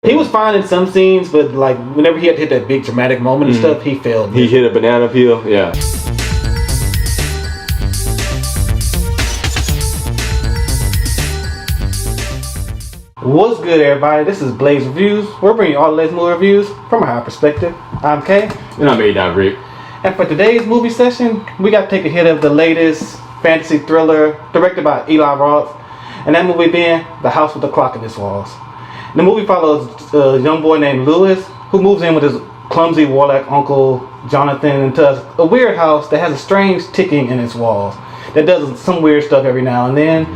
He was fine in some scenes, but like whenever he had to hit that big dramatic moment and stuff, he failed. He hit a banana peel, yeah. What's good, everybody? This is Blaze Reviews. We're bringing you all the latest movie reviews from a higher perspective. I'm Kay. And I'm Rick. And for today's movie session, we got to take a hit of the latest fantasy thriller directed by Eli Roth, and that movie being The House with the Clock in Its Walls. The movie follows a young boy named Lewis who moves in with his clumsy warlock uncle Jonathan into a weird house that has a strange ticking in its walls that does some weird stuff every now and then.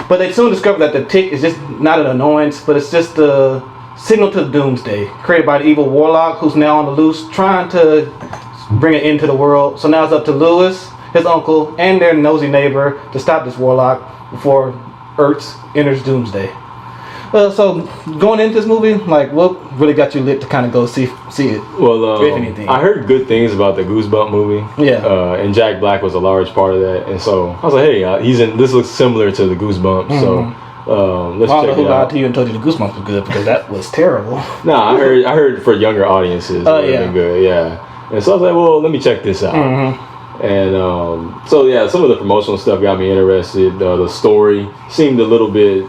But they soon discover that the tick is just not an annoyance, but it's just a signal to doomsday created by the evil warlock who's now on the loose trying to bring it into the world. So now it's up to Lewis, his uncle, and their nosy neighbor to stop this warlock before Earth enters doomsday. So going into this movie, like, what really got you lit to kind of go see it? Well, if anything, I heard good things about the Goosebump movie. Yeah. And Jack Black was a large part of that, and so I was like, hey, he's in. This looks similar to the Goosebumps, so let's check it out. I don't know who lied to you and told you the Goosebumps was good because that was terrible. Nah, I heard for younger audiences, it would have been good. Yeah. And so I was like, well, let me check this out. And so yeah, some of the promotional stuff got me interested. The story seemed a little bit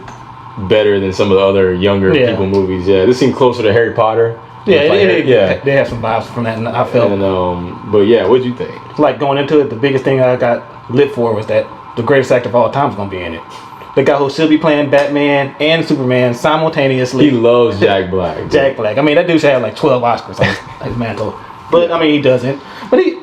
better than some of the other younger people movies. Yeah, this seemed closer to Harry Potter. Yeah, they have some vibes from that, and I felt. And, but yeah, what'd you think? Like going into it, the biggest thing I got lit for was that the greatest actor of all time is gonna be in it. The guy who should be playing Batman and Superman simultaneously. He loves Jack Black. Jack Black. I mean, that dude should have like 12 Oscars on his mantle. But I mean, he doesn't. But he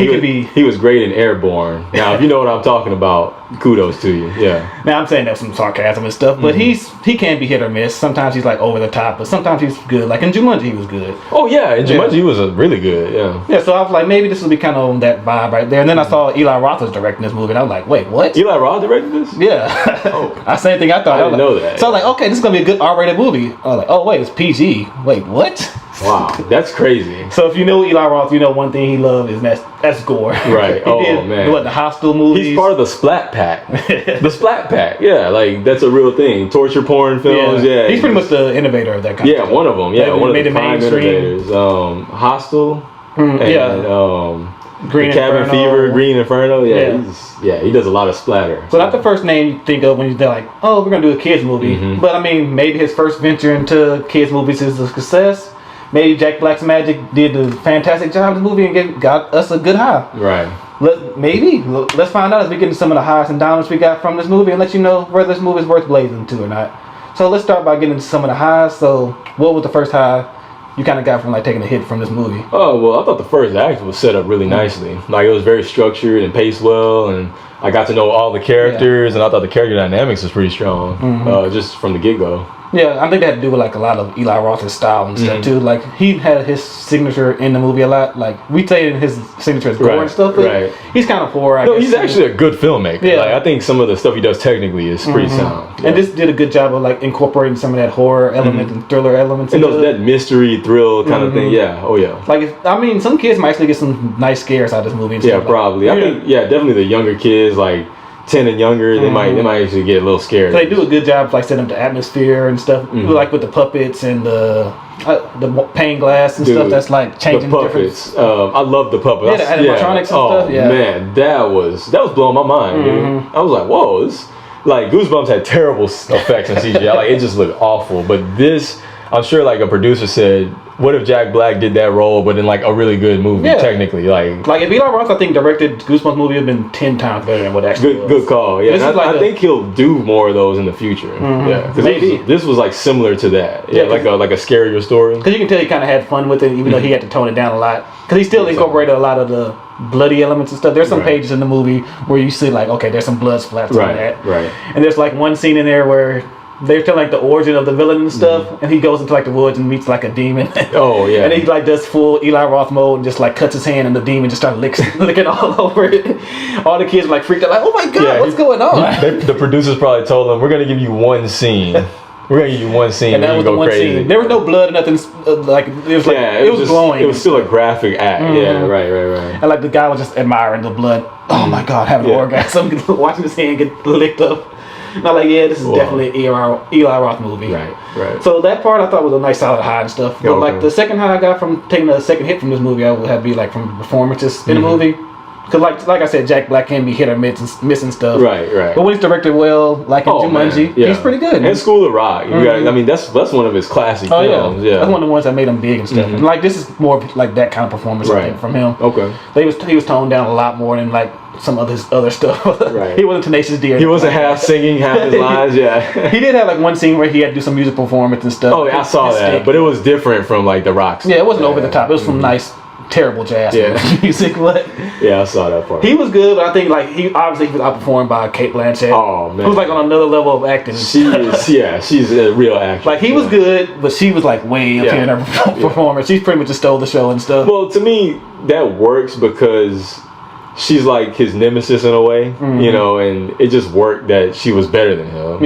could be. He was great in Airborne. Now, if you know what I'm talking about, kudos to you. Yeah. Now I'm saying that's some sarcasm and stuff, but he can be hit or miss. Sometimes he's like over the top, but sometimes he's good. Like in Jumanji, he was good. Oh yeah, in Jumanji he was really good. Yeah. Yeah. So I was like, maybe this will be kind of on that vibe right there. And then I saw Eli Roth was directing this movie, and I was like, wait, what? Eli Roth directed this? Yeah. Oh. I same thing I thought. I didn't know that. So I was like, okay, this is gonna be a good R-rated movie. I was like, oh wait, it's PG. Wait, what? Wow, that's crazy. So if you know Eli Roth, you know one thing he loves is that's gore. Right. Man. What, the Hostel movies? He's part of the Splat Pack. The Splat Pack. Yeah, like that's a real thing. Torture porn films. Yeah. He's pretty much the innovator of that kind of stuff. One of them. Yeah, one of the prime innovators. Hostel. Green Cabin Inferno. Fever, Green Inferno. Yeah, he does a lot of splatter. So not the first name you think of when you're like, oh, we're gonna do a kids movie. But I mean, maybe his first venture into kids movies is a success. Maybe Jack Black's magic did a fantastic job in the movie and got us a good high. Right. Let's find out as we get into some of the highs and downs we got from this movie and let you know whether this movie is worth blazing to or not. So let's start by getting into some of the highs. So what was the first high you kind of got from like taking a hit from this movie? Oh, well, I thought the first act was set up really nicely. Like it was very structured and paced well, and I got to know all the characters, and I thought the character dynamics was pretty strong, just from the get-go. Yeah, I think that had to do with like a lot of Eli Roth's style and stuff too. Like he had his signature in the movie a lot. Like we say his signature is gore and stuff, but he's kind of horror. No, he's actually a good filmmaker. Yeah. Like I think some of the stuff he does technically is pretty sound. Yeah. And this did a good job of like incorporating some of that horror element and thriller elements. And that mystery thrill kind of thing. Yeah. Oh yeah. Like some kids might actually get some nice scares out of this movie. And stuff probably. I think definitely the younger kids like 10 and younger, they might actually get a little scared. So they do a good job like setting up the atmosphere and stuff, like with the puppets and the pane glass and stuff that's like changing the puppets. I love the puppets. Yeah, the animatronics and stuff. Yeah. Man, that was blowing my mind, dude. I was like, whoa, this like Goosebumps had terrible effects in CGI. Like it just looked awful. But this, I'm sure like a producer said, what if Jack Black did that role, but in like a really good movie, technically? Like if Eli Roth, I think, directed Goosebumps movie, would have been 10 times better than what actually was. Good call. Yeah, I think he'll do more of those in the future. Yeah, because this was like similar to that. Yeah, like a scarier story. Because you can tell he kind of had fun with it, even though he had to tone it down a lot. Because he still incorporated a lot of the bloody elements and stuff. There's some pages in the movie where you see like, okay, there's some blood splatters on that. Right. And there's like one scene in there where they're telling like the origin of the villain and stuff, and he goes into like the woods and meets like a demon. Oh yeah. And he like does full Eli Roth mode and just like cuts his hand and the demon just starts licking all over it. All the kids were like freaked out, like, oh my god, what's going on? The producers probably told him, we're gonna give you one scene. We're gonna give you one scene and that was the one crazy. Scene. There was no blood or nothing. Like it was like it was glowing. It was still a graphic act. Yeah, right. And like the guy was just admiring the blood. Oh my god, having an orgasm, watching his hand get licked up. Not like, yeah, this is definitely an Eli Roth movie. Right. So that part I thought was a nice solid high and stuff. But like the second high I got from taking a second hit from this movie, I would have to be like from the performances in the movie. Because like I said, Jack Black can be hit or miss and stuff. Right. But when he's directed well, like in Jumanji, he's pretty good. And School of Rock. I mean, that's one of his classic films. Yeah. That's one of the ones that made him big and stuff. And like this is more like that kind of performance I think, from him. Okay. He was toned down a lot more than like some of his other stuff. Right. He wasn't Tenacious D. He wasn't half singing, half his lines. Yeah. He did have like one scene where he had to do some music performance and stuff. Oh, I saw that, but it was different from like the rock. Yeah, it wasn't over the top. It was from nice, terrible jazz music. But yeah, I saw that part. He was good, but I think like he was outperformed by Cate Blanchett. Oh man, who was like on another level of acting. She's a real actress. Like he was good, but she was like way up here in her performance. She's pretty much just stole the show and stuff. Well, to me, that works because she's like his nemesis in a way, you know, and it just worked that she was better than him.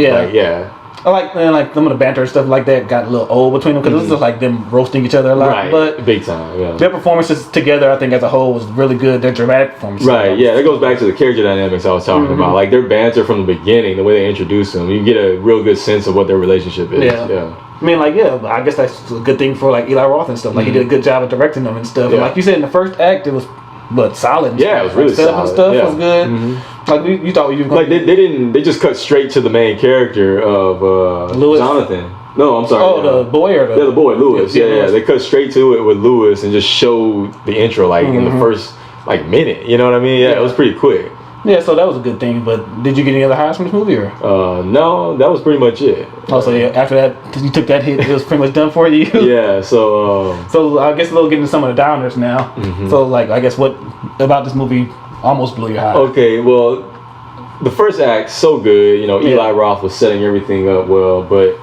I like some of the banter and stuff like that got a little old between them because it was just like them roasting each other a lot. Right, but big time. Yeah, their performances together, I think as a whole, was really good. Their dramatic performances. Right. Yeah, that goes back to the character dynamics I was talking about. Like their banter from the beginning, the way they introduce them, you get a real good sense of what their relationship is. Yeah. I mean, like, I guess that's a good thing for like Eli Roth and stuff. Like he did a good job of directing them and stuff. And like you said in the first act, it was solid. Yeah, it was really solid. And stuff was good. Like you thought you were like they just cut straight to the main character of Lewis. Jonathan. No, I'm sorry. Oh, the boy or the boy, Lewis. Yeah. They cut straight to it with Lewis and just showed the intro like in the first like minute. You know what I mean? Yeah, it was pretty quick. Yeah, so that was a good thing. But did you get any other highs from this movie? Or? No, that was pretty much it. Oh, so after that, you took that hit, it was pretty much done for you? Yeah, so... so I guess we'll get into some of the downers now. So, like, I guess what about this movie almost blew your high? Okay, well, the first act, so good. You know, Eli Roth was setting everything up well, but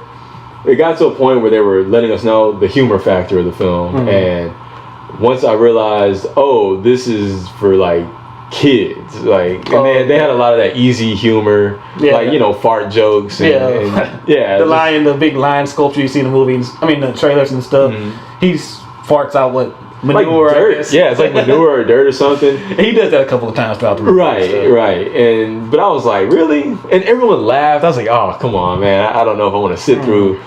it got to a point where they were letting us know the humor factor of the film. And once I realized, this is for, like, kids, like, and they had a lot of that easy humor, like, you know, fart jokes and the big lion sculpture you see in the movies, the trailers and stuff. He farts out what manure, like dirt. I guess. Yeah, it's like manure or dirt or something. He does that a couple of times throughout the movie. Right. But I was like, really? And everyone laughed. I was like, oh, come on, man. I don't know if I want to sit through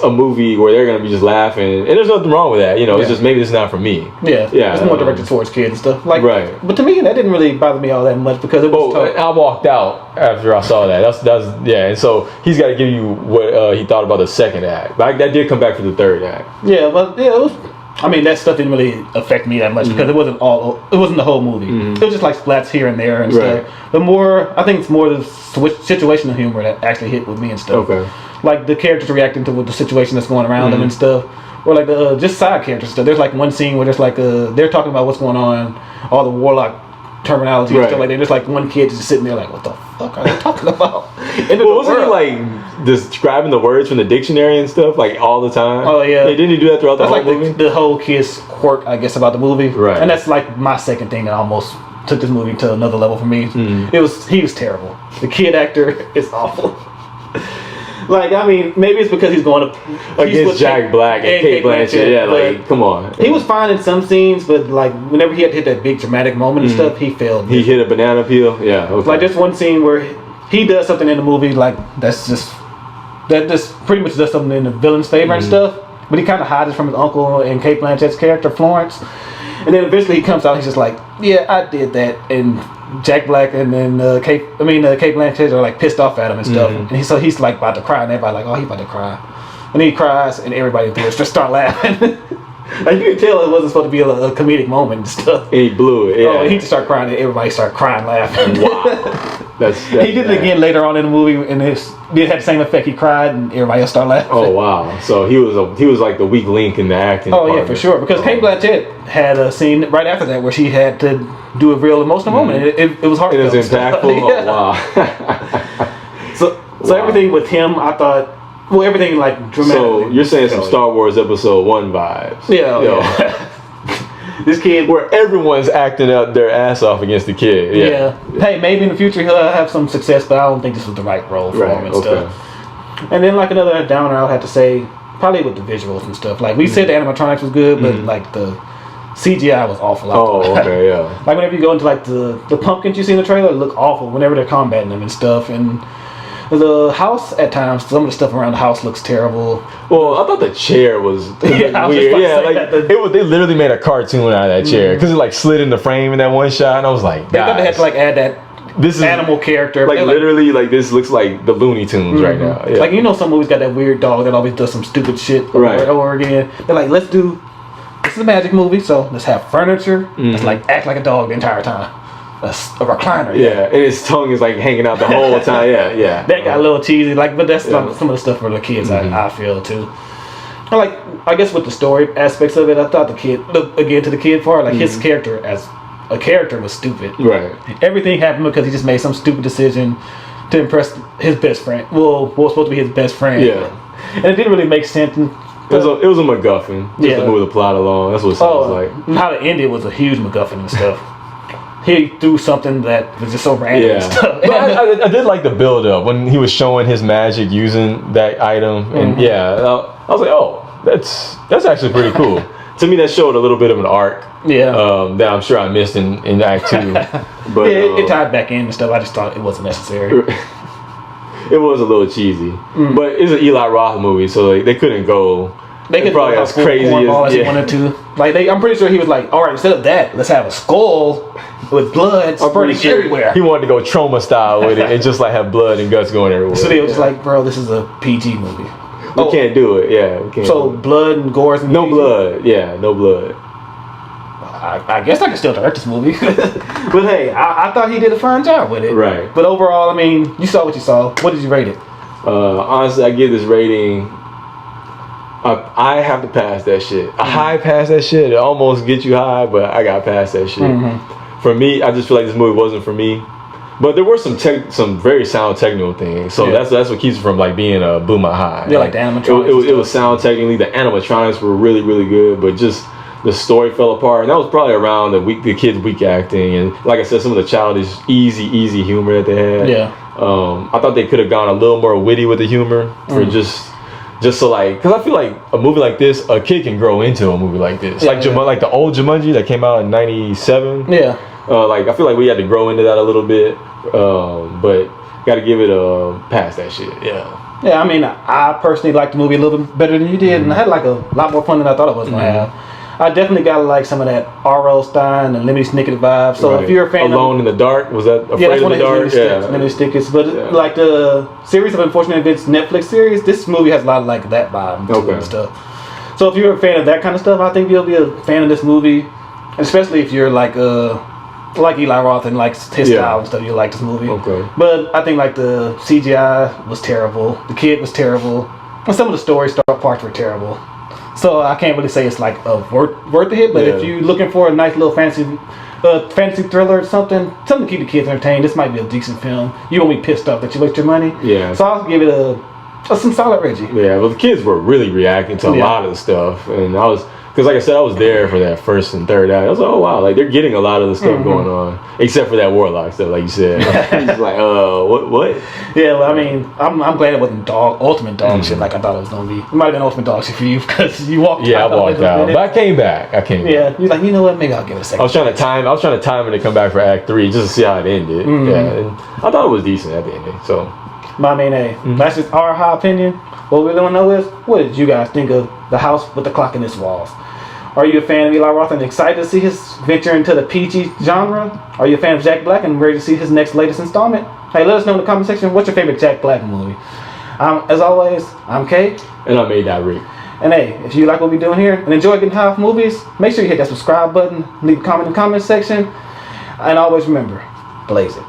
a movie where they're gonna be just laughing, and there's nothing wrong with that, you know. It's just maybe it's not for me. It's more directed towards kids and stuff, like, but to me that didn't really bother me all that much because it was I walked out after I saw that. That's and so he's got to give you what he thought about the second act, but that did come back for the third act. It was, that stuff didn't really affect me that much because it wasn't the whole movie. It was just like splats here and there and stuff, but I think it's more the situational humor that actually hit with me and stuff. Like the characters reacting to the situation that's going around them and stuff, or like the just side characters stuff. There's like one scene where there's like they're talking about what's going on, all the warlock terminology and stuff like that. There's like one kid just sitting there like, what the fuck are they talking about? Wasn't he like describing the words from the dictionary and stuff like all the time? Oh yeah. Didn't he do that throughout the whole movie? That's like the whole kid's quirk, I guess, about the movie. Right. And that's like my second thing that almost took this movie to another level for me. He was terrible. The kid actor is awful. Like, maybe it's because he's going up against Jack Black and Cate Blanchett. Yeah, like, come on. He was fine in some scenes, but like whenever he had to hit that big dramatic moment and stuff, he failed. He hit a banana peel. Yeah. Okay. Like there's one scene where he does something in the movie like that just pretty much does something in the villain's favor and stuff, but he kind of hides it from his uncle and Cate Blanchett's character Florence, and then eventually he comes out. He's just like, yeah, I did that, and Jack Black and then Cate Blanchett are like pissed off at him and stuff, and he's like about to cry, and everybody like, oh, he's about to cry, and he cries, and everybody in theaters just start laughing. Like you can tell it wasn't supposed to be a comedic moment and stuff. And he blew it. Yeah. He just started crying, and everybody started crying, laughing. Wow. He did it again later on in the movie, and it had the same effect. He cried, and everybody else started laughing. Oh wow! So he was like the weak link in the acting. Oh yeah, for sure. Because Cate Blanchett had a scene right after that where she had to do a real emotional moment. It was hard. It was impactful. Yeah. Oh wow. So everything with him, I thought. Well, everything like dramatic. So you're saying some Star Wars Episode 1 vibes. Yeah. This kid, where everyone's acting out their ass off against the kid. Yeah. Hey, maybe in the future he'll have some success, but I don't think this was the right role for him and stuff. And then like another downer, I'll have to say, probably with the visuals and stuff. Like we said, the animatronics was good, but like the CGI was awful. Okay, yeah. Like whenever you go into like the pumpkins you see in the trailer, look awful. Whenever they're combating them and stuff, and The house at times, some of the stuff around the house looks terrible. Well, I thought the chair was weird. They literally made a cartoon out of that chair because it like slid in the frame in that one shot, and I was like, they thought they had to like add that this animal character. Like literally, like this looks like the Looney Tunes right now. Yeah. Like some movies got that weird dog that always does some stupid shit over and over again. They're like, this is a magic movie, so let's have furniture. Let's like act like a dog the entire time. A recliner. Yeah, and his tongue is like hanging out the whole time. Yeah. That got a little cheesy, but that's some of the stuff for the kids. I feel too. I guess with the story aspects of it, I thought the kid part, like his character as a character was stupid. Right. Everything happened because he just made some stupid decision to impress his best friend. Well, what was supposed to be his best friend. Yeah. And it didn't really make sense. It was a MacGuffin just to move the plot along. That's what it sounds like. How it ended was a huge MacGuffin and stuff. He threw something that was just so random and stuff. But I did like the build up when he was showing his magic using that item, and I was like, oh, that's actually pretty cool. To me, that showed a little bit of an arc. Yeah. That I'm sure I missed in Act 2. But it tied back in and stuff. I just thought it wasn't necessary. It was a little cheesy, but it's an Eli Roth movie, so like, they couldn't go. They could probably as crazy as he wanted to. I'm pretty sure he was like, all right, instead of that, let's have a skull with blood spreading everywhere. He wanted to go trauma style with it and just like have blood and guts going everywhere. So they were just like, bro, this is a PG movie. We can't do it. Yeah, we can't. So blood and gore and no PG? Blood. Yeah, no blood. I guess I can still direct this movie. But hey, I thought he did a fine job with it. Right. But overall, I mean, you saw what you saw. What did you rate it? Honestly, I give this rating. I have to pass that shit. A high pass that shit. It almost gets you high, but I got past that shit. For me, I just feel like this movie wasn't for me. But there were some very sound technical things. So that's what keeps it from like being a blew my high. Yeah, like the animatronics. It was sound technically. The animatronics were really, really good, but just the story fell apart. And that was probably around the kids' weak acting and, like I said, some of the childish, easy humor that they had. Yeah. I thought they could have gone a little more witty with the humor for just so like, because I feel like a movie like this, a kid can grow into a movie like this. Like the old Jumanji that came out in '97. Yeah. I feel like we had to grow into that a little bit, but got to give it a pass that shit. Yeah. Yeah, I mean, I personally liked the movie a little bit better than you did, and I had like a lot more fun than I thought I was gonna have. I definitely got like some of that R.L. Stein and Lemony Snicket vibe. So if you're a fan Alone in the Dark, was that Afraid of the Dark? Lemony Snicket. But like the series of Unfortunate Events Netflix series, this movie has a lot of like that vibe and stuff. So if you're a fan of that kind of stuff, I think you'll be a fan of this movie, especially if you're like Eli Roth and like his style and stuff. You like this movie. Okay. But I think like the CGI was terrible. The kid was terrible. And some of the story parts were terrible. So I can't really say it's like worth the hit, but if you're looking for a nice little fantasy thriller or something to keep the kids entertained, this might be a decent film. You won't be pissed off that you wasted your money. Yeah. So I'll give it some solid Reggie. Yeah, well the kids were really reacting to a lot of the stuff, and because like I said, I was there for that first and third act. I was like, oh wow, like they're getting a lot of the stuff going on, except for that warlock stuff, like you said. It's like, what? Yeah, well, I mean, I'm glad it wasn't ultimate dog shit like I thought it was gonna be. It might have been ultimate dog shit for you because you walked out. Yeah, I walked out, but I came back. Yeah, you're like, you know what? Maybe I'll give it a second. I was trying to time it to come back for Act 3 just to see how it ended. Yeah, and I thought it was decent at the ending. So, I mean, that's just our high opinion. What we want to know is, what did you guys think of The House with the Clock in its Walls? Are you a fan of Eli Roth and excited to see his venture into the PG genre? Are you a fan of Jack Black and ready to see his latest installment? Hey, let us know in the comment section, what's your favorite Jack Black movie? As always, I'm Cate. And I'm A.Rick. And hey, if you like what we're doing here and enjoy getting high off movies, make sure you hit that subscribe button, leave a comment in the comment section, and always remember, blaze it.